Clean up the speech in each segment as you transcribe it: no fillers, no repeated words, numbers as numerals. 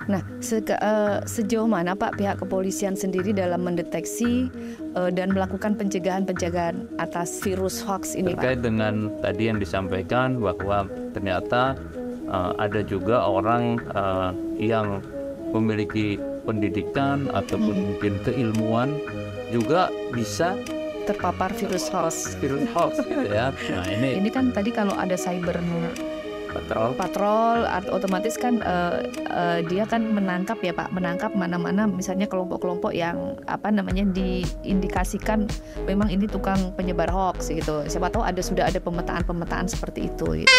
Nah, sejauh mana Pak pihak kepolisian sendiri dalam mendeteksi dan melakukan pencegahan atas virus hoax ini, Pak? Terkait dengan tadi yang disampaikan bahwa ternyata ada juga orang yang memiliki pendidikan ataupun mungkin keilmuan juga bisa terpapar virus hoax gitu ya. Nah, ini kan tadi kalau ada cyber patrol otomatis kan dia kan menangkap ya Pak, menangkap mana-mana misalnya kelompok-kelompok yang diindikasikan memang ini tukang penyebar hoax gitu. Siapa tahu sudah ada pemetaan seperti itu gitu.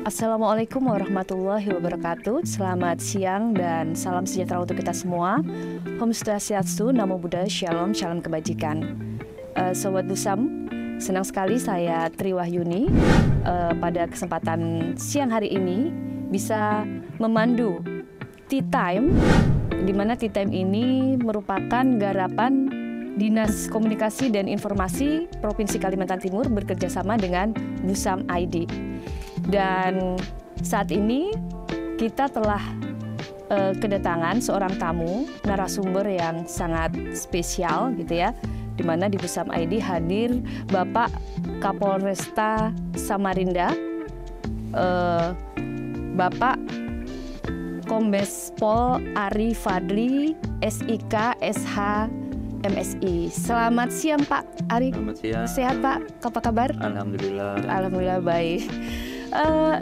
Assalamualaikum warahmatullahi wabarakatuh. Selamat siang dan salam sejahtera untuk kita semua. Om Swastiastu, Namo Buddhaya, Shalom, Salam Kebajikan. Sobat Busam, senang sekali saya Tri Wahyuni pada kesempatan siang hari ini bisa memandu Tea Time, di mana Tea Time ini merupakan garapan Dinas Komunikasi dan Informasi Provinsi Kalimantan Timur bekerjasama dengan Busam ID. Dan saat ini kita telah kedatangan seorang tamu narasumber yang sangat spesial gitu ya, di mana di Busam ID hadir Bapak Kapolresta Samarinda, Bapak Kombes Pol Ari Fadli, SIK, SH, MSI. Selamat siang Pak Ari. Selamat siang. Sehat Pak? Apa kabar? Alhamdulillah. Alhamdulillah baik.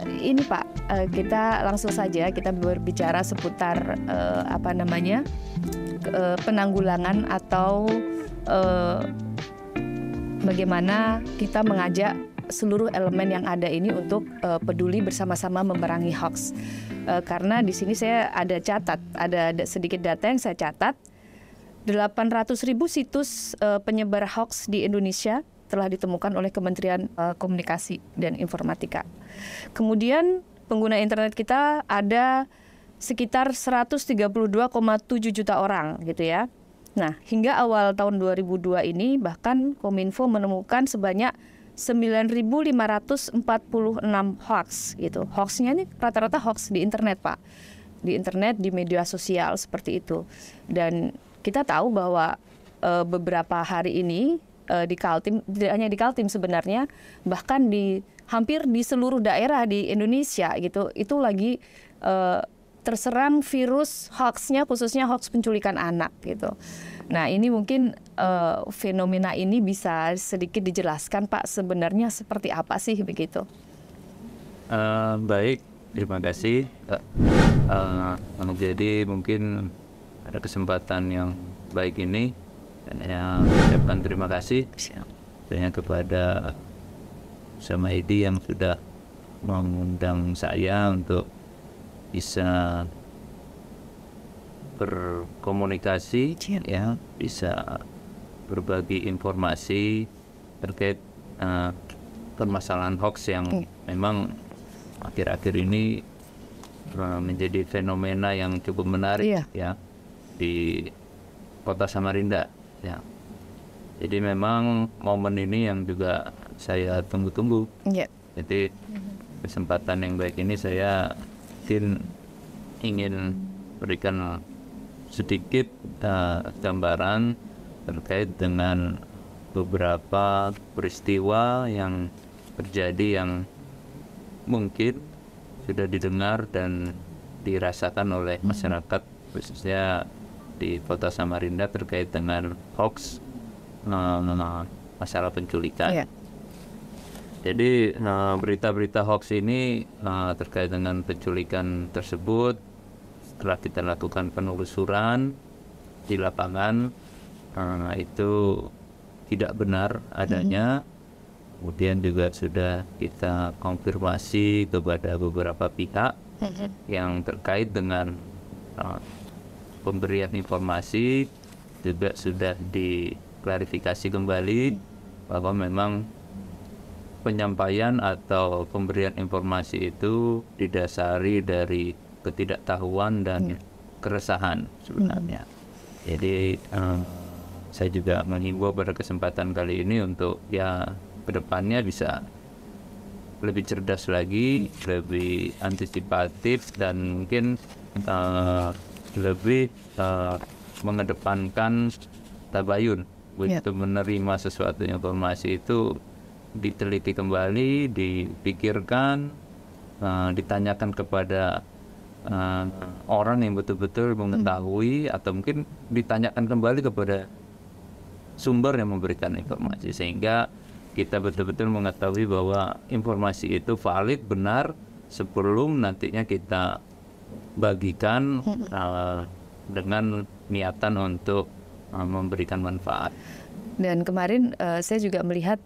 Ini Pak, kita langsung saja kita berbicara seputar penanggulangan atau bagaimana kita mengajak seluruh elemen yang ada ini untuk peduli bersama-sama memerangi hoax. Karena di sini saya ada sedikit data yang saya catat. 800.000 situs penyebar hoax di Indonesia telah ditemukan oleh Kementerian Komunikasi dan Informatika. Kemudian pengguna internet kita ada sekitar 132,7 juta orang gitu ya. Nah, hingga awal tahun 2002 ini bahkan Kominfo menemukan sebanyak 9.546 hoax gitu. Hoaxnya ini rata-rata hoax di internet Pak. Di internet, di media sosial seperti itu. Dan kita tahu bahwa beberapa hari ini di Kaltim, tidak hanya di Kaltim sebenarnya, bahkan hampir di seluruh daerah di Indonesia gitu, itu lagi terserang virus hoaxnya, khususnya hoax penculikan anak gitu. Nah ini mungkin fenomena ini bisa sedikit dijelaskan Pak, sebenarnya seperti apa sih begitu? Baik, terima kasih. Jadi mungkin ada kesempatan yang baik ini. Dan saya ucapkan terima kasih kepada Busam ID yang sudah mengundang saya untuk bisa berkomunikasi, ya, bisa berbagi informasi terkait permasalahan hoax yang memang akhir-akhir ini menjadi fenomena yang cukup menarik ya di Kota Samarinda. Ya. Jadi memang momen ini yang juga saya tunggu-tunggu. Jadi kesempatan yang baik ini saya ingin berikan sedikit gambaran terkait dengan beberapa peristiwa yang terjadi yang mungkin sudah didengar dan dirasakan oleh masyarakat khususnya di Kota Samarinda terkait dengan hoax masalah penculikan. Jadi berita-berita hoax ini terkait dengan penculikan tersebut setelah kita lakukan penelusuran di lapangan itu tidak benar adanya. Kemudian juga sudah kita konfirmasi kepada beberapa pihak yang terkait dengan pemberian informasi, juga sudah diklarifikasi kembali bahwa memang penyampaian atau pemberian informasi itu didasari dari ketidaktahuan dan keresahan sebenarnya. Jadi saya juga menghimbau pada kesempatan kali ini untuk ya kedepannya bisa lebih cerdas lagi, lebih antisipatif, dan mungkin lebih mengedepankan tabayun. Begitu menerima sesuatu informasi itu diteliti kembali, dipikirkan, ditanyakan kepada orang yang betul-betul mengetahui, atau mungkin ditanyakan kembali kepada sumber yang memberikan informasi, sehingga kita betul-betul mengetahui bahwa informasi itu valid, benar, sebelum nantinya kita bagikan dengan niatan untuk memberikan manfaat. Dan kemarin saya juga melihat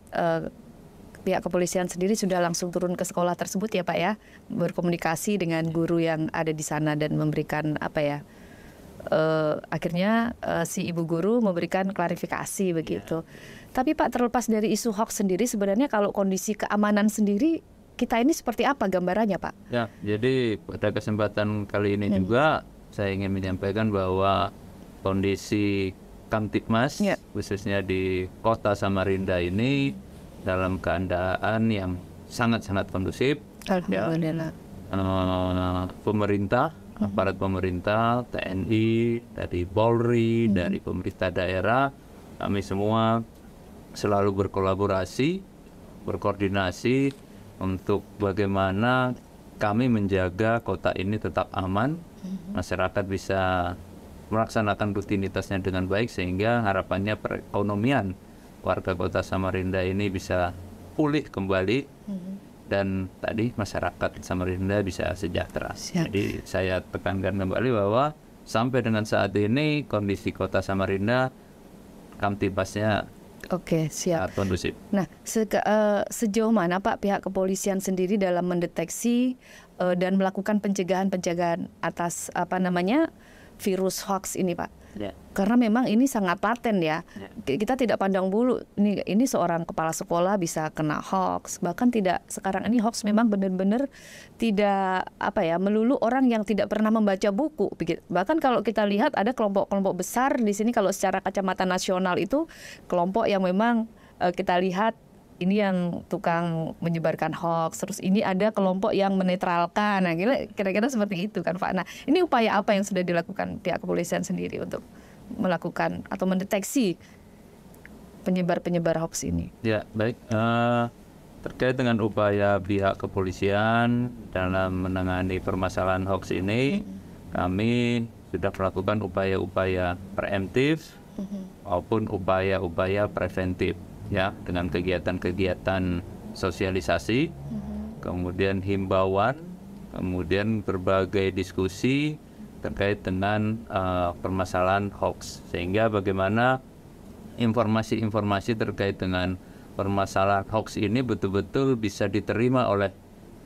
pihak kepolisian sendiri sudah langsung turun ke sekolah tersebut ya Pak ya, berkomunikasi dengan guru yang ada di sana dan memberikan akhirnya si ibu guru memberikan klarifikasi begitu. Tapi Pak, terlepas dari isu hoax sendiri, sebenarnya kalau kondisi keamanan sendiri kita ini seperti apa gambarannya Pak? Ya, jadi pada kesempatan kali ini juga saya ingin menyampaikan bahwa kondisi Kamtibmas khususnya di Kota Samarinda ini dalam keadaan yang sangat-sangat kondusif. Alhamdulillah. Pemerintah, aparat pemerintah, TNI, dari Polri, dari pemerintah daerah, kami semua selalu berkolaborasi, berkoordinasi untuk bagaimana kami menjaga kota ini tetap aman, masyarakat bisa melaksanakan rutinitasnya dengan baik, sehingga harapannya perekonomian warga Kota Samarinda ini bisa pulih kembali, dan tadi masyarakat Samarinda bisa sejahtera. Jadi saya tekankan kembali bahwa sampai dengan saat ini kondisi Kota Samarinda Kamtibmasnya sangat kondusif. Nah, sejauh mana Pak pihak kepolisian sendiri dalam mendeteksi dan melakukan pencegahan atas virus hoax ini Pak? Karena memang ini sangat laten ya. Kita tidak pandang bulu ini seorang kepala sekolah bisa kena hoax. Bahkan tidak, sekarang ini hoax memang benar-benar tidak melulu orang yang tidak pernah membaca buku. Bahkan kalau kita lihat ada kelompok-kelompok besar di sini, kalau secara kacamata nasional itu kelompok yang memang kita lihat ini yang tukang menyebarkan hoax, terus ini ada kelompok yang menetralkan. Nah, kira-kira seperti itu kan Pak. Nah, ini upaya apa yang sudah dilakukan pihak kepolisian sendiri untuk melakukan atau mendeteksi penyebar hoax ini? Ya, baik. Terkait dengan upaya pihak kepolisian dalam menangani permasalahan hoax ini, kami sudah melakukan upaya-upaya preemptif maupun upaya-upaya preventif. Ya, dengan kegiatan-kegiatan sosialisasi, kemudian himbauan, kemudian berbagai diskusi terkait dengan permasalahan hoax, sehingga bagaimana informasi-informasi terkait dengan permasalahan hoax ini betul-betul bisa diterima oleh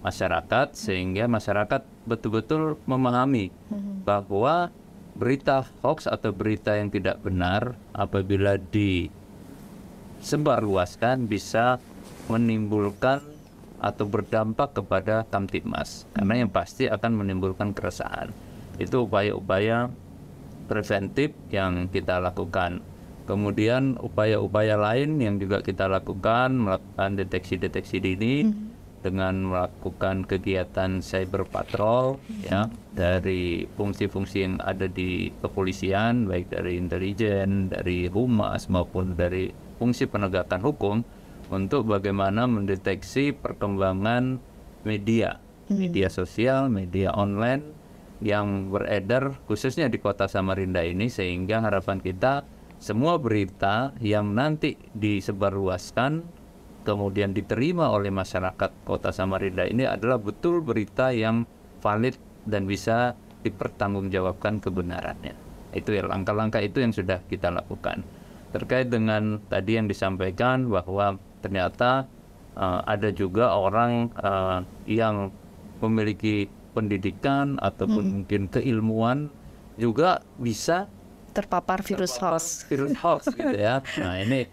masyarakat, sehingga masyarakat betul-betul memahami bahwa berita hoax atau berita yang tidak benar apabila disebarluaskan bisa menimbulkan atau berdampak kepada Kamtibmas, karena yang pasti akan menimbulkan keresahan. Itu upaya-upaya preventif yang kita lakukan. Kemudian upaya-upaya lain yang juga kita lakukan, melakukan deteksi-deteksi dini dengan melakukan kegiatan cyber patrol, ya, dari fungsi-fungsi yang ada di kepolisian, baik dari intelijen, dari humas maupun dari fungsi penegakan hukum, untuk bagaimana mendeteksi perkembangan media sosial, media online yang beredar khususnya di Kota Samarinda ini, sehingga harapan kita semua berita yang nanti disebarluaskan kemudian diterima oleh masyarakat Kota Samarinda ini adalah betul berita yang valid dan bisa dipertanggungjawabkan kebenarannya. Itu ya, langkah-langkah itu yang sudah kita lakukan. Terkait dengan tadi yang disampaikan bahwa ternyata ada juga orang yang memiliki pendidikan ataupun mungkin keilmuan juga bisa terpapar virus hoax gitu ya. Nah, ini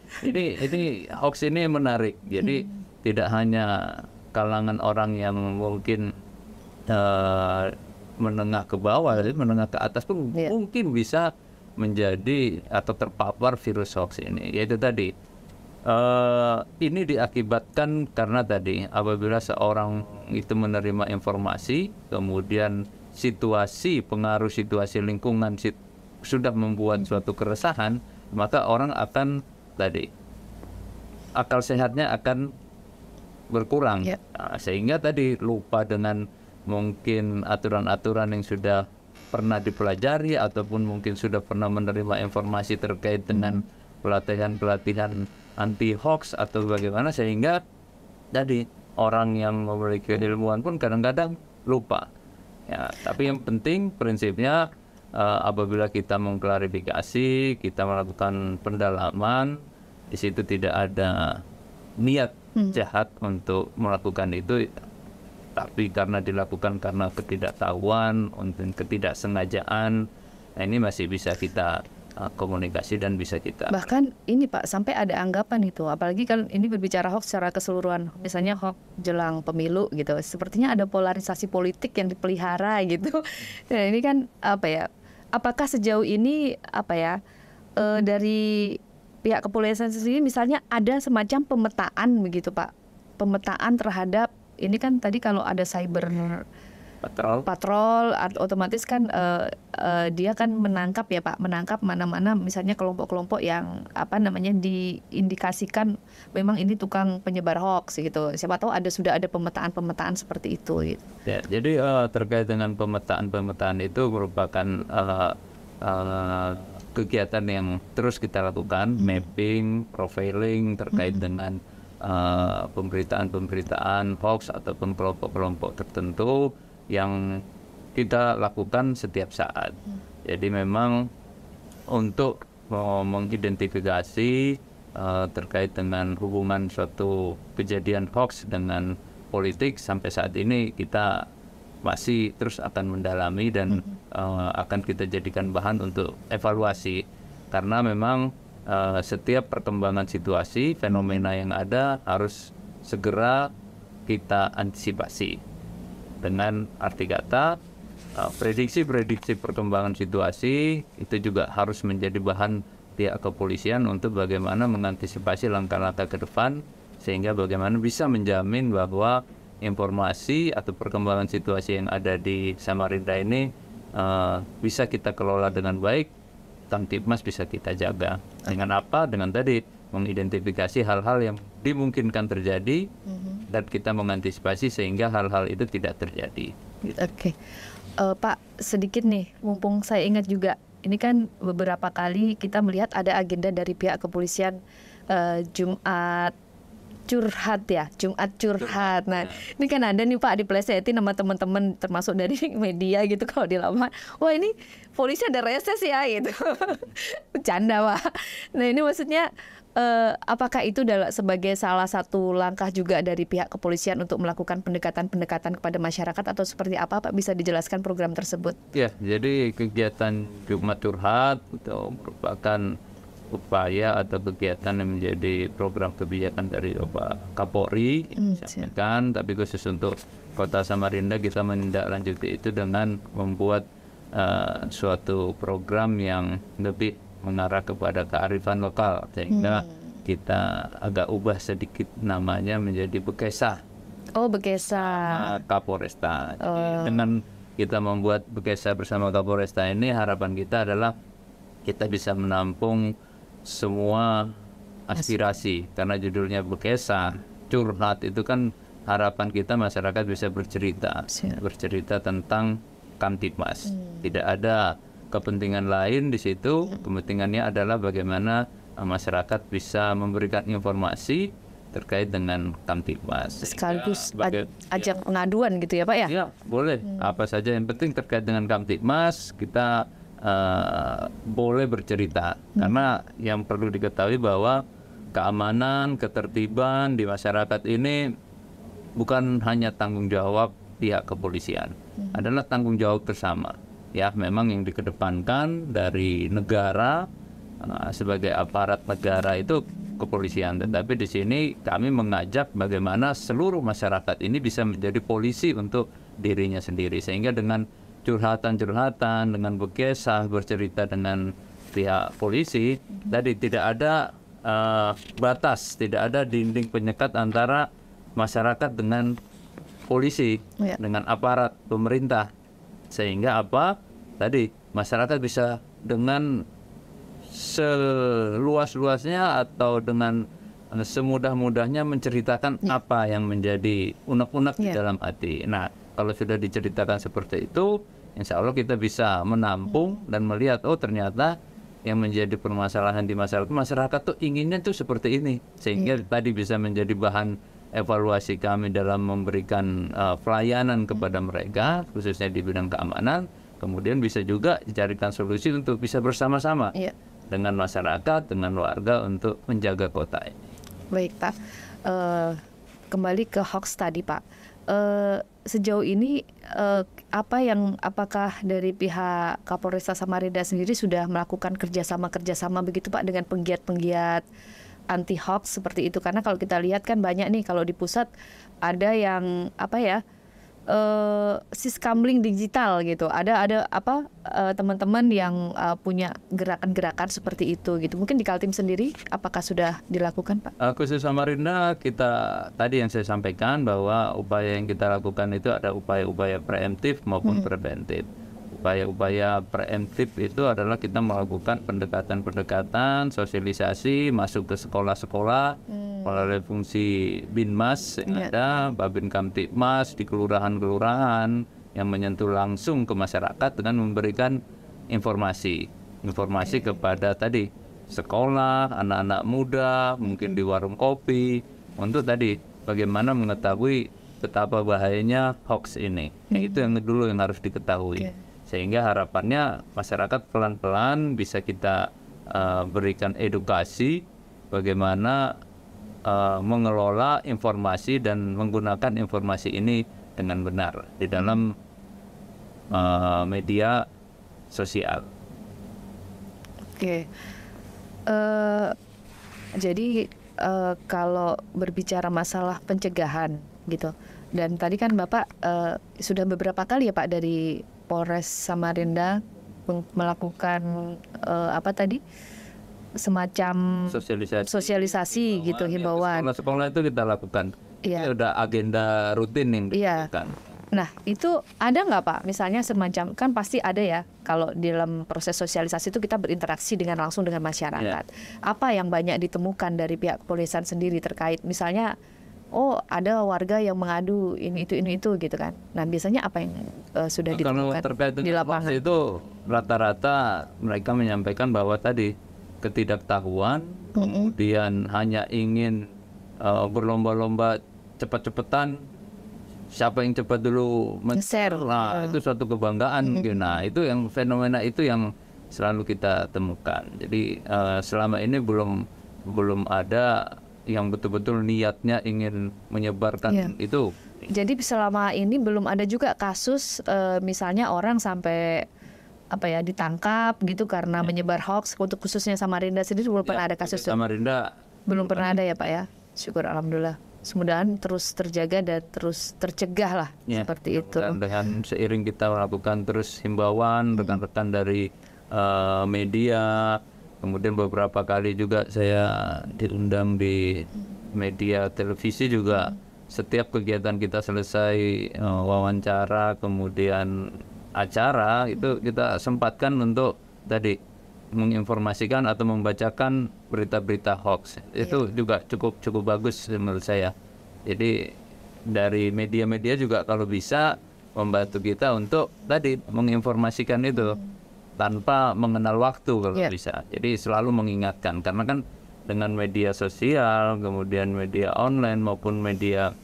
hoax ini menarik. Jadi tidak hanya kalangan orang yang mungkin menengah ke bawah, jadi menengah ke atas pun mungkin bisa menjadi atau terpapar virus hoax ini. Yaitu tadi, ini diakibatkan karena tadi apabila seorang itu menerima informasi, kemudian pengaruh situasi lingkungan sudah membuat suatu keresahan, maka orang akan tadi akal sehatnya akan berkurang. Nah, sehingga tadi lupa dengan mungkin aturan-aturan yang sudah pernah dipelajari ataupun mungkin sudah pernah menerima informasi terkait dengan pelatihan-pelatihan anti hoax atau bagaimana, sehingga tadi orang yang memiliki keilmuan pun kadang-kadang lupa. Ya, tapi yang penting prinsipnya apabila kita mengklarifikasi, kita melakukan pendalaman, di situ tidak ada niat jahat untuk melakukan itu, tapi karena dilakukan karena ketidaktahuan, untuk ketidaksengajaan, nah ini masih bisa kita komunikasi dan bisa kita. Bahkan ini Pak, sampai ada anggapan itu, apalagi kan ini berbicara hoax secara keseluruhan, misalnya hoax jelang pemilu gitu, sepertinya ada polarisasi politik yang dipelihara gitu. Dan ini kan apa ya? Apakah sejauh ini apa ya dari pihak kepolisian sendiri misalnya ada semacam pemetaan begitu Pak, pemetaan terhadap ini kan tadi kalau ada cyber patrol otomatis kan dia kan menangkap ya Pak, menangkap mana-mana misalnya kelompok-kelompok yang apa namanya diindikasikan memang ini tukang penyebar hoax gitu. Siapa tahu sudah ada pemetaan seperti itu gitu. Ya, jadi terkait dengan pemetaan itu merupakan kegiatan yang terus kita lakukan, mapping, profiling terkait dengan pemberitaan hoax ataupun kelompok-kelompok tertentu yang kita lakukan setiap saat. Jadi memang untuk mengidentifikasi terkait dengan hubungan suatu kejadian hoax dengan politik, sampai saat ini kita masih terus akan mendalami dan akan kita jadikan bahan untuk evaluasi, karena memang setiap perkembangan situasi, fenomena yang ada harus segera kita antisipasi. Dengan arti kata, prediksi-prediksi perkembangan situasi itu juga harus menjadi bahan pihak kepolisian untuk bagaimana mengantisipasi langkah-langkah ke depan, sehingga bagaimana bisa menjamin bahwa informasi atau perkembangan situasi yang ada di Samarinda ini bisa kita kelola dengan baik, Kamtibmas bisa kita jaga. Dengan apa? Dengan tadi mengidentifikasi hal-hal yang dimungkinkan terjadi dan kita mengantisipasi sehingga hal-hal itu tidak terjadi. Oke. Pak, sedikit nih, mumpung saya ingat juga, ini kan beberapa kali kita melihat ada agenda dari pihak kepolisian Jumat curhat ya, Jumat curhat. Nah, ini kan ada nih Pak dipelesetin sama teman-teman termasuk dari media gitu kalau di lapangan. Wah, ini polisi ada reses ya gitu. Bercanda Pak. Nah, ini maksudnya apakah itu sebagai salah satu langkah juga dari pihak kepolisian untuk melakukan pendekatan-pendekatan kepada masyarakat atau seperti apa Pak? Bisa dijelaskan program tersebut? Ya, jadi kegiatan Jumat curhat itu merupakan upaya atau kegiatan yang menjadi program kebijakan dari Bapak Kapolri disampaikan, tapi khusus untuk Kota Samarinda kita menindaklanjuti itu dengan membuat suatu program yang lebih mengarah kepada kearifan lokal, sehingga kita agak ubah sedikit namanya menjadi Bekesa. Oh, Bekesa. Kapolresta. Dengan kita membuat Bekesa bersama Kapolresta ini, harapan kita adalah kita bisa menampung semua aspirasi, karena judulnya Bekesa curhat, itu kan harapan kita masyarakat bisa bercerita tentang Kamtibmas. Tidak ada kepentingan lain di situ. Kepentingannya adalah bagaimana masyarakat bisa memberikan informasi terkait dengan Kamtibmas. Sekaligus ajak pengaduan gitu ya Pak ya? Ya, boleh. Apa saja yang penting terkait dengan Kamtibmas kita boleh bercerita, karena yang perlu diketahui bahwa keamanan, ketertiban di masyarakat ini bukan hanya tanggung jawab pihak kepolisian, adalah tanggung jawab bersama. Ya, memang yang dikedepankan dari negara sebagai aparat negara itu kepolisian. Tetapi di sini kami mengajak bagaimana seluruh masyarakat ini bisa menjadi polisi untuk dirinya sendiri, sehingga dengan curhatan-curhatan, dengan berkisah, bercerita dengan pihak polisi, tadi tidak ada batas, tidak ada dinding penyekat antara masyarakat dengan polisi, dengan aparat pemerintah, sehingga apa tadi masyarakat bisa dengan seluas-luasnya atau dengan semudah-mudahnya menceritakan apa yang menjadi unek-unek di dalam hati. Nah, kalau sudah diceritakan seperti itu, insya Allah kita bisa menampung dan melihat, oh ternyata yang menjadi permasalahan di masyarakat tuh inginnya tuh seperti ini, sehingga tadi bisa menjadi bahan evaluasi kami dalam memberikan pelayanan kepada mereka, khususnya di bidang keamanan. Kemudian bisa juga dicarikan solusi untuk bisa bersama-sama dengan masyarakat, dengan warga untuk menjaga kota ini. Baik Pak, kembali ke hoax tadi Pak. Sejauh ini apakah dari pihak Kapolresta Samarinda sendiri sudah melakukan kerjasama begitu Pak dengan penggiat-penggiat anti hoax seperti itu? Karena kalau kita lihat kan banyak nih, kalau di pusat ada yang siskamling digital gitu. Ada teman-teman yang punya gerakan-gerakan seperti itu gitu. Mungkin di Kaltim sendiri apakah sudah dilakukan Pak? Khusus Samarinda, kita tadi yang saya sampaikan bahwa upaya yang kita lakukan itu ada upaya-upaya preemptif maupun preventif. Upaya-upaya preemptif itu adalah kita melakukan pendekatan-pendekatan, sosialisasi, masuk ke sekolah-sekolah melalui fungsi Binmas yang ada, Babin Kamtibmas di kelurahan-kelurahan yang menyentuh langsung ke masyarakat dengan memberikan informasi kepada tadi sekolah, anak-anak muda, mungkin di warung kopi, untuk tadi bagaimana mengetahui betapa bahayanya hoax ini. Itu yang dulu yang harus diketahui. Sehingga harapannya masyarakat pelan-pelan bisa kita berikan edukasi bagaimana mengelola informasi dan menggunakan informasi ini dengan benar di dalam media sosial. Oke. Jadi kalau berbicara masalah pencegahan gitu, dan tadi kan Bapak sudah beberapa kali ya Pak dari Polres Samarinda melakukan semacam sosialisasi gitu, himbauan. Sekolah itu kita lakukan. Itu udah agenda rutin yang dilakukan. Nah, itu ada nggak Pak? Misalnya semacam, kan pasti ada ya, kalau di dalam proses sosialisasi itu kita berinteraksi langsung dengan masyarakat. Apa yang banyak ditemukan dari pihak kepolisian sendiri terkait misalnya, oh ada warga yang mengadu ini itu gitu kan. Nah, biasanya apa yang sudah ditemukan di lapangan? Itu rata-rata mereka menyampaikan bahwa tadi ketidaktahuan, kemudian hanya ingin berlomba-lomba cepat-cepatan, siapa yang cepat dulu share. Nah, itu suatu kebanggaan mungkin. Nah, itu yang fenomena itu yang selalu kita temukan. Jadi selama ini belum ada yang betul-betul niatnya ingin menyebarkan itu. Jadi selama ini belum ada juga kasus misalnya orang sampai ditangkap gitu karena menyebar hoax. Untuk khususnya Samarinda sendiri belum pernah ada kasus. Samarinda belum pernah ada ya Pak ya. Syukur alhamdulillah. Semudahan terus terjaga dan terus tercegah lah seperti itu. Dan dengan seiring kita melakukan terus himbauan rekan-rekan dari media. Kemudian beberapa kali juga saya diundang di media televisi juga. Setiap kegiatan kita selesai wawancara, kemudian acara, itu kita sempatkan untuk tadi menginformasikan atau membacakan berita-berita hoax. Itu juga cukup bagus menurut saya. Jadi dari media-media juga kalau bisa membantu kita untuk tadi menginformasikan itu tanpa mengenal waktu kalau bisa. Jadi selalu mengingatkan, karena kan dengan media sosial, kemudian media online maupun media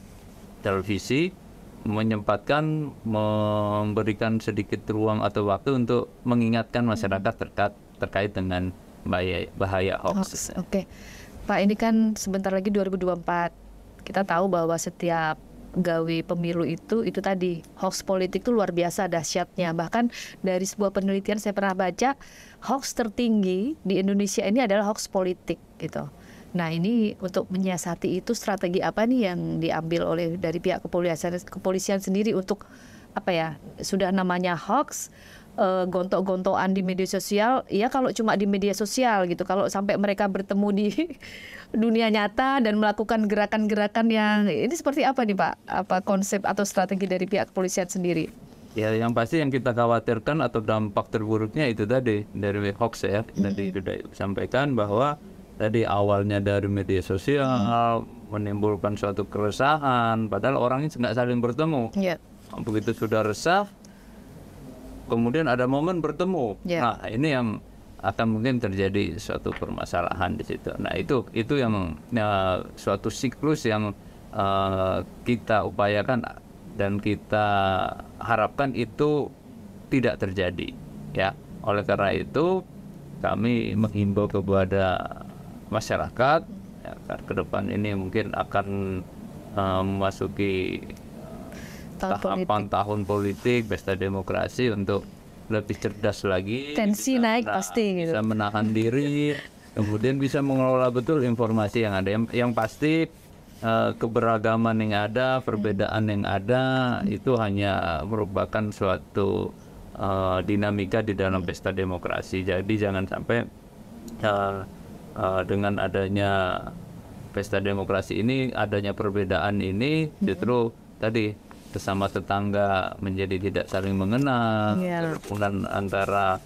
televisi menyempatkan memberikan sedikit ruang atau waktu untuk mengingatkan masyarakat terkait dengan bahaya hoax. Oke. Pak, ini kan sebentar lagi 2024. Kita tahu bahwa setiap gawe pemilu itu tadi hoax politik itu luar biasa dahsyatnya. Bahkan dari sebuah penelitian saya pernah baca, hoax tertinggi di Indonesia ini adalah hoax politik gitu. Nah, ini untuk menyiasati itu strategi apa nih yang diambil oleh dari pihak kepolisian sendiri untuk apa ya? Sudah namanya hoax, gontok-gontokan di media sosial, ya kalau cuma di media sosial gitu. Kalau sampai mereka bertemu di dunia nyata dan melakukan gerakan-gerakan yang ini seperti apa nih Pak? Apa konsep atau strategi dari pihak kepolisian sendiri? Ya, yang pasti yang kita khawatirkan atau dampak terburuknya itu tadi dari hoax ya. Tadi sudah sampaikan bahwa tadi awalnya dari media sosial menimbulkan suatu keresahan, padahal orangnya nggak saling bertemu. Ya. Begitu sudah resah, kemudian ada momen bertemu. Nah, ini yang akan mungkin terjadi suatu permasalahan di situ. Nah, itu yang suatu siklus yang kita upayakan dan kita harapkan itu tidak terjadi, ya. Oleh karena itu kami menghimbau kepada masyarakat, ya, ke depan ini mungkin akan memasuki tahapan tahun politik, pesta demokrasi, untuk lebih cerdas lagi, tensi naik pasti gitu. Bisa menahan diri, kemudian bisa mengelola betul informasi yang ada. Yang pasti keberagaman yang ada, perbedaan yang ada itu hanya merupakan suatu dinamika di dalam pesta demokrasi. Jadi jangan sampai dengan adanya pesta demokrasi ini, adanya perbedaan ini justru tadi sesama tetangga menjadi tidak saling mengenal, kerukunan antara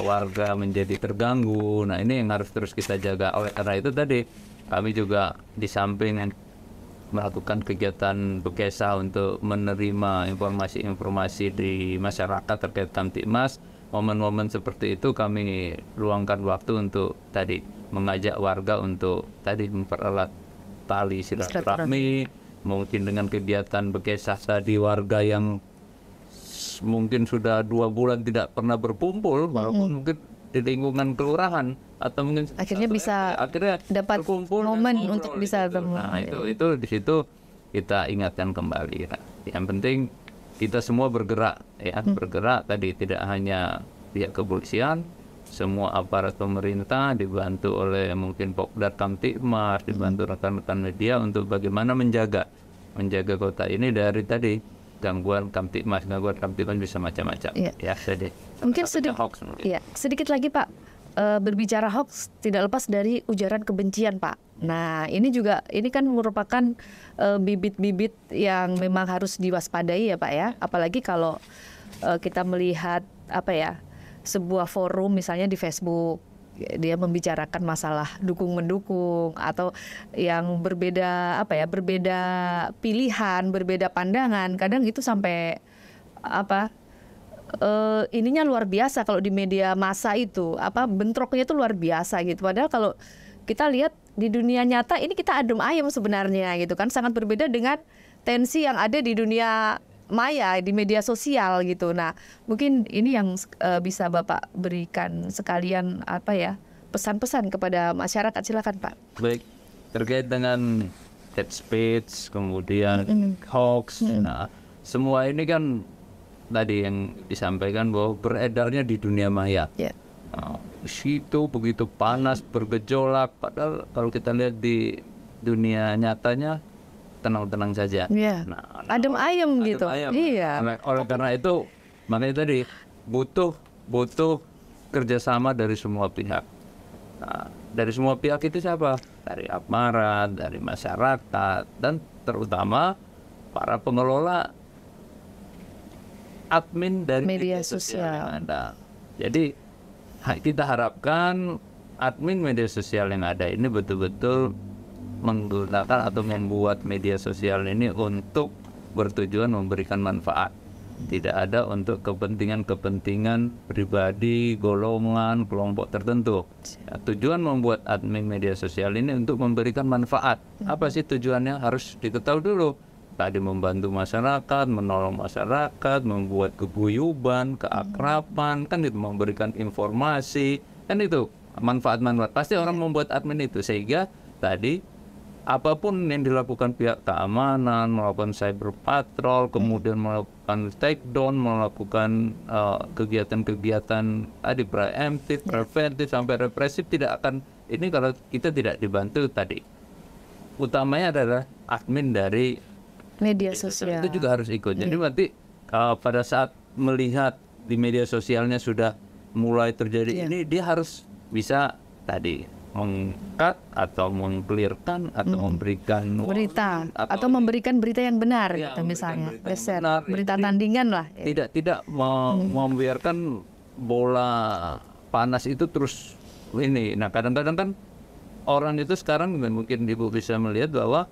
warga menjadi terganggu. Nah, ini yang harus terus kita jaga. Oleh karena itu tadi kami juga di samping melakukan kegiatan Bekesa untuk menerima informasi-informasi di masyarakat terkait Kamtibmas, momen-momen seperti itu kami luangkan waktu untuk tadi mengajak warga untuk tadi mempererat tali silaturahmi, mungkin dengan kegiatan Bekesa tadi warga yang mungkin sudah 2 bulan tidak pernah berkumpul, walaupun mungkin di lingkungan kelurahan atau mungkin akhirnya bisa dapat momen untuk bisa bertemu. Nah, itu di situ kita ingatkan kembali. Nah, yang penting kita semua bergerak, ya, bergerak tadi tidak hanya pihak kepolisian, semua aparat pemerintah dibantu oleh mungkin Pokdar Kamtibmas, dibantu rekan-rekan media untuk bagaimana menjaga kota ini dari tadi gangguan Kamtibmas bisa macam-macam. Ya, jadi mungkin sedikit lagi Pak, berbicara hoax tidak lepas dari ujaran kebencian Pak. Nah, ini kan merupakan bibit-bibit yang memang harus diwaspadai ya Pak ya. Apalagi kalau kita melihat sebuah forum misalnya di Facebook, dia membicarakan masalah dukung-mendukung atau yang berbeda pilihan, berbeda pandangan. Kadang itu sampai ininya luar biasa kalau di media massa itu, bentroknya itu luar biasa gitu. Padahal kalau kita lihat di dunia nyata ini kita adem ayem sebenarnya gitu kan, sangat berbeda dengan tensi yang ada di dunia maya, di media sosial gitu. Nah, mungkin ini yang bisa Bapak berikan sekalian pesan-pesan kepada masyarakat. Silakan Pak. Baik, terkait dengan hate speech, kemudian hoax, nah semua ini kan tadi yang disampaikan bahwa beredarnya di dunia maya. Nah, situ begitu panas, bergejolak, padahal kalau kita lihat di dunia nyatanya tenang-tenang saja. Nah, adem ayem gitu. Iya. Oleh karena itu makanya tadi butuh kerjasama dari semua pihak. Nah, dari semua pihak itu siapa? Dari aparat, dari masyarakat, dan terutama para pengelola admin dari media sosial yang ada. Jadi kita harapkan admin media sosial yang ada ini betul-betul menggunakan atau membuat media sosial ini untuk bertujuan memberikan manfaat. Tidak ada untuk kepentingan pribadi, golongan, kelompok tertentu. Ya, tujuan membuat admin media sosial ini untuk memberikan manfaat. Apa sih tujuannya? Harus diketahui dulu. Tadi membantu masyarakat, menolong masyarakat, membuat keguyuban, keakraban, kan itu memberikan informasi, kan itu manfaat-manfaat. Pasti orang membuat admin itu, sehingga tadi apapun yang dilakukan pihak keamanan, melakukan cyber patrol, kemudian melakukan takedown, melakukan kegiatan-kegiatan tadi preemptif, preventif sampai represif tidak akan ini kalau kita tidak dibantu tadi, utamanya adalah admin dari Media sosial. itu juga harus ikut. Jadi nanti pada saat melihat di media sosialnya sudah mulai terjadi ini, dia harus bisa tadi meng-cut atau meng-clearkan atau memberikan berita atau memberikan berita yang benar gitu, misalnya berita tandingan lah. Tidak membiarkan bola panas itu terus ini. Nah, kadang-kadang kan orang itu sekarang mungkin Ibu bisa melihat bahwa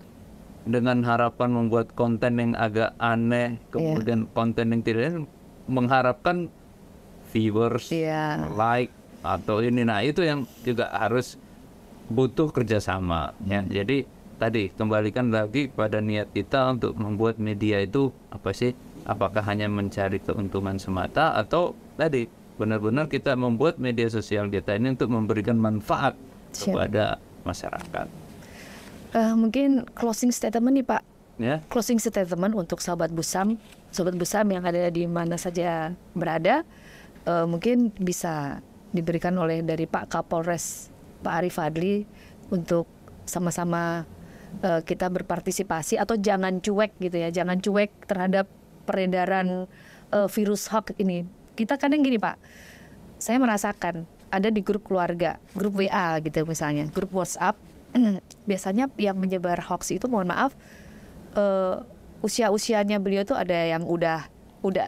dengan harapan membuat konten yang agak aneh, kemudian konten yang tidak mengharapkan viewers, like atau ini. Nah, itu yang juga harus butuh kerjasama ya. Jadi tadi kembalikan lagi pada niat kita untuk membuat media itu apa sih? Apakah hanya mencari keuntungan semata atau tadi benar-benar kita membuat media sosial kita ini untuk memberikan manfaat kepada masyarakat. Mungkin closing statement nih Pak. Ya. Closing statement untuk sobat Busam yang ada di mana saja berada, mungkin bisa diberikan oleh dari Pak Kapolres Pak Ari Fadli untuk sama-sama kita berpartisipasi atau jangan cuek gitu ya, jangan cuek terhadap peredaran virus hoax ini. Kita kadang gini Pak, saya merasakan ada di grup keluarga, grup WA gitu misalnya, grup WhatsApp, biasanya yang menyebar hoax itu mohon maaf usia-usianya beliau tuh ada yang udah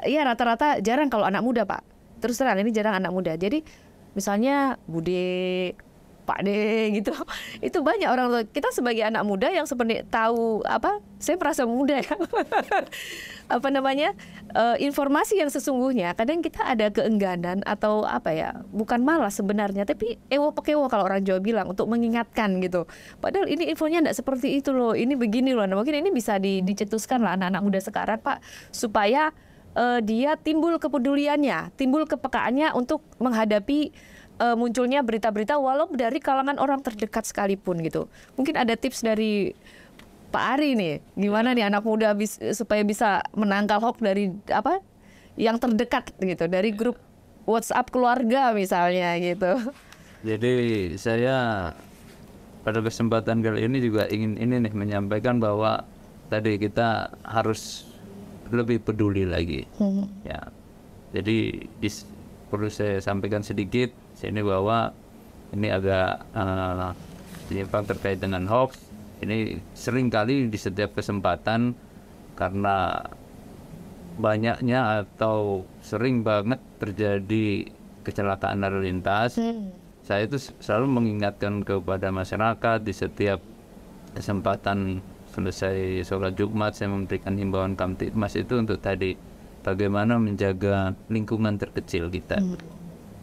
ya rata-rata jarang kalau anak muda Pak. Terus terang ini jarang anak muda. Jadi misalnya Bude, Pak De gitu, itu banyak orang tua kita sebagai anak muda yang seperti tahu saya merasa muda ya, informasi yang sesungguhnya kadang kita ada keengganan atau bukan malas sebenarnya, tapi ewo-pekewo kalau orang Jawa bilang untuk mengingatkan gitu. Padahal ini infonya tidak seperti itu loh, ini begini loh. Nah, mungkin ini bisa dicetuskan lah anak-anak muda sekarang Pak, supaya dia timbul kepeduliannya, timbul kepekaannya untuk menghadapi munculnya berita-berita walau dari kalangan orang terdekat sekalipun gitu. Mungkin ada tips dari Pak Ari nih, gimana nih anak muda supaya bisa menangkal hoax dari yang terdekat gitu, dari grup WhatsApp keluarga misalnya gitu. Jadi saya pada kesempatan kali ini juga ingin ini nih menyampaikan bahwa tadi kita harus lebih peduli lagi. Ya. Jadi perlu saya sampaikan sedikit sini bahwa ini agak menyimpang terkait dengan hoax. Ini sering kali di setiap kesempatan karena banyaknya atau sering banget terjadi kecelakaan lalu lintas. Saya itu selalu mengingatkan kepada masyarakat di setiap kesempatan selesai sholat Jumat, saya memberikan himbauan Kamtibmas itu untuk tadi bagaimana menjaga lingkungan terkecil kita.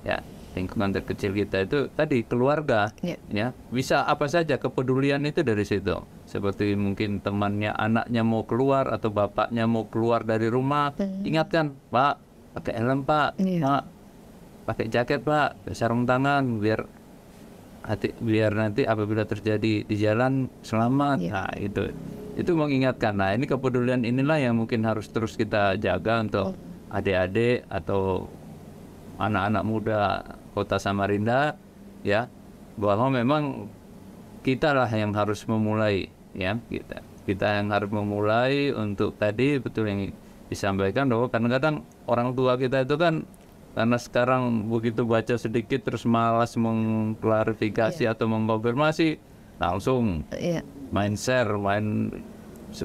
Ya, lingkungan terkecil kita itu tadi keluarga. Ya, bisa apa saja, kepedulian itu dari situ. Seperti mungkin temannya, anaknya mau keluar atau bapaknya mau keluar dari rumah, ingatkan, Pak, pakai helm Pak, Pak, pakai jaket Pak, sarung tangan biar nanti apabila terjadi di jalan selamat. Nah, itu mengingatkan. Nah, ini kepedulian inilah yang mungkin harus terus kita jaga untuk adik-adik atau anak-anak muda Kota Samarinda, ya, bahwa memang kita lah yang harus memulai, ya, kita yang harus memulai untuk tadi betul yang disampaikan bahwa kadang-kadang orang tua kita itu kan karena sekarang begitu baca sedikit terus malas mengklarifikasi atau mengkonfirmasi, langsung main share, main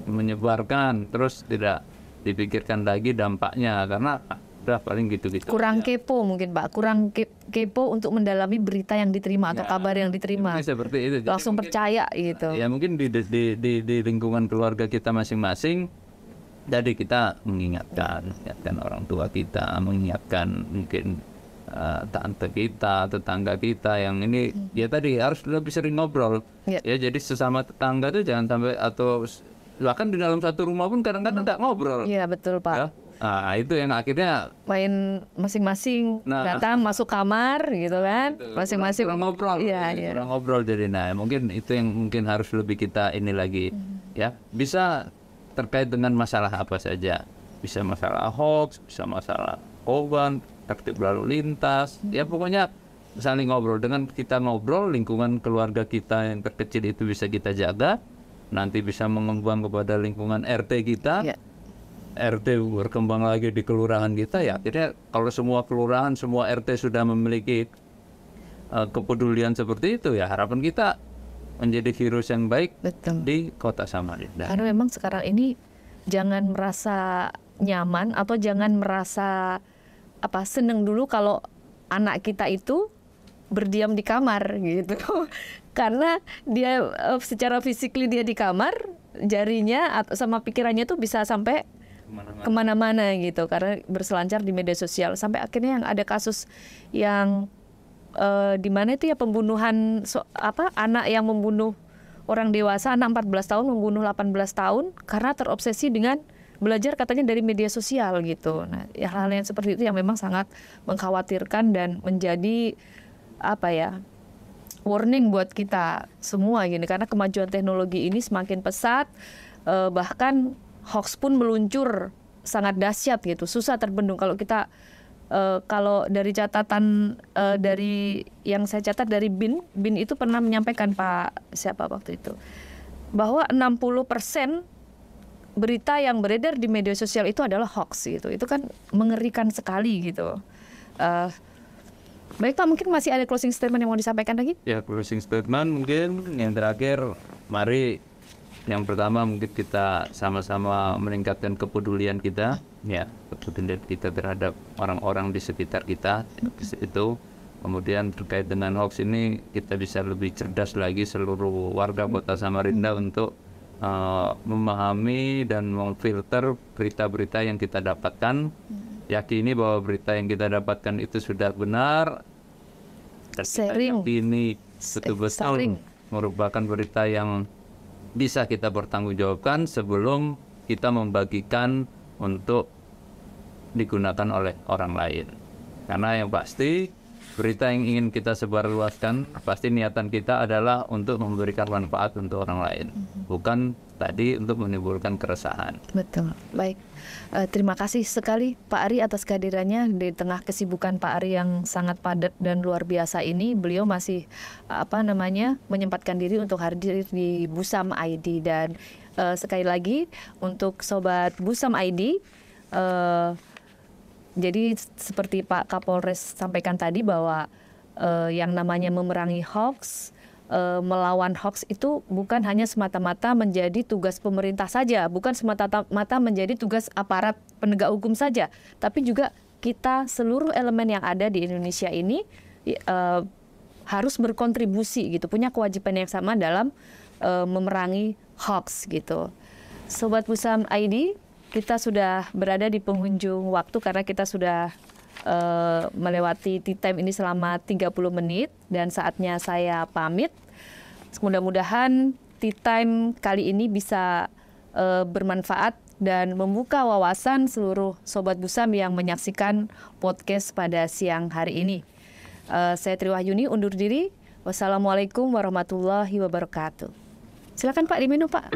menyebarkan, terus tidak dipikirkan lagi dampaknya karena udah paling gitu-gitu. Kurang kepo mungkin Pak, kurang kepo untuk mendalami berita yang diterima atau kabar yang diterima. Seperti itu. Jadi langsung mungkin, percaya gitu. Ya mungkin di lingkungan keluarga kita masing-masing. Jadi kita mengingatkan orang tua kita, mengingatkan mungkin tante kita, tetangga kita yang ini ya tadi harus lebih sering ngobrol. Ya jadi sesama tetangga itu jangan sampai atau bahkan di dalam satu rumah pun kadang-kadang tidak ngobrol. Iya betul Pak. Ya? Nah, itu yang akhirnya main masing-masing datang masuk kamar gitu kan, masing-masing kurang ngobrol. Kurang ngobrol jadi mungkin itu yang mungkin harus lebih kita ini lagi ya. Bisa terkait dengan masalah apa saja, bisa masalah hoax, bisa masalah korban, tertib lalu lintas, ya pokoknya saling ngobrol. Dengan kita ngobrol, lingkungan keluarga kita yang terkecil itu bisa kita jaga, nanti bisa mengembang kepada lingkungan RT kita, RT berkembang lagi di kelurahan kita. Ya akhirnya kalau semua kelurahan, semua RT sudah memiliki kepedulian seperti itu, ya harapan kita menjadi virus yang baik di kota Samarinda. Karena memang sekarang ini jangan merasa nyaman atau jangan merasa seneng dulu kalau anak kita itu berdiam di kamar gitu. Karena dia secara fisikly dia di kamar, jarinya sama pikirannya tuh bisa sampai kemana-mana gitu, karena berselancar di media sosial. Sampai akhirnya yang ada kasus yang di mana itu ya pembunuhan anak yang membunuh orang dewasa, anak 14 tahun membunuh 18 tahun karena terobsesi dengan belajar katanya dari media sosial gitu. Nah, hal-hal yang seperti itu yang memang sangat mengkhawatirkan dan menjadi warning buat kita semua gini, karena kemajuan teknologi ini semakin pesat, bahkan hoax pun meluncur sangat dahsyat gitu, susah terbendung. Kalau kita kalau dari catatan dari yang saya catat dari BIN itu pernah menyampaikan Pak siapa waktu itu bahwa 60% berita yang beredar di media sosial itu adalah hoax gitu. Itu kan mengerikan sekali gitu. Baik Pak, mungkin masih ada closing statement yang mau disampaikan lagi? Ya, closing statement mungkin yang terakhir, mari yang pertama mungkin kita sama-sama meningkatkan kepedulian kita, ya, kepedulian kita terhadap orang-orang di sekitar kita itu. Kemudian terkait dengan hoax ini kita bisa lebih cerdas lagi seluruh warga kota Samarinda untuk memahami dan memfilter berita-berita yang kita dapatkan, yakini bahwa berita yang kita dapatkan itu sudah benar, dan Sharing. ini betul-betul merupakan berita yang bisa kita bertanggungjawabkan sebelum kita membagikan untuk digunakan oleh orang lain. Karena yang pasti berita yang ingin kita sebarluaskan, pasti niatan kita adalah untuk memberikan manfaat untuk orang lain, bukan tadi untuk menimbulkan keresahan. Betul, baik. Terima kasih sekali Pak Ari atas kehadirannya di tengah kesibukan Pak Ari yang sangat padat dan luar biasa ini. Beliau masih menyempatkan diri untuk hadir di Busam ID. Dan sekali lagi untuk sobat Busam ID, jadi seperti Pak Kapolres sampaikan tadi bahwa yang namanya memerangi hoax, melawan hoax itu bukan hanya semata-mata menjadi tugas pemerintah saja, bukan semata-mata menjadi tugas aparat penegak hukum saja, tapi juga kita seluruh elemen yang ada di Indonesia ini harus berkontribusi gitu, punya kewajiban yang sama dalam memerangi hoax gitu. Sobat Busam ID, kita sudah berada di penghujung waktu karena kita sudah melewati tea time ini selama 30 menit dan saatnya saya pamit. Mudah-mudahan tea time kali ini bisa bermanfaat dan membuka wawasan seluruh Sobat Busam yang menyaksikan podcast pada siang hari ini. Saya Tri Wahyuni undur diri. Wassalamualaikum warahmatullahi wabarakatuh. Silakan Pak, diminum Pak.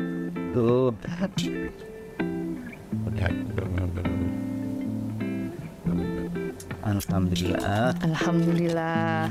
Alhamdulillah. Alhamdulillah.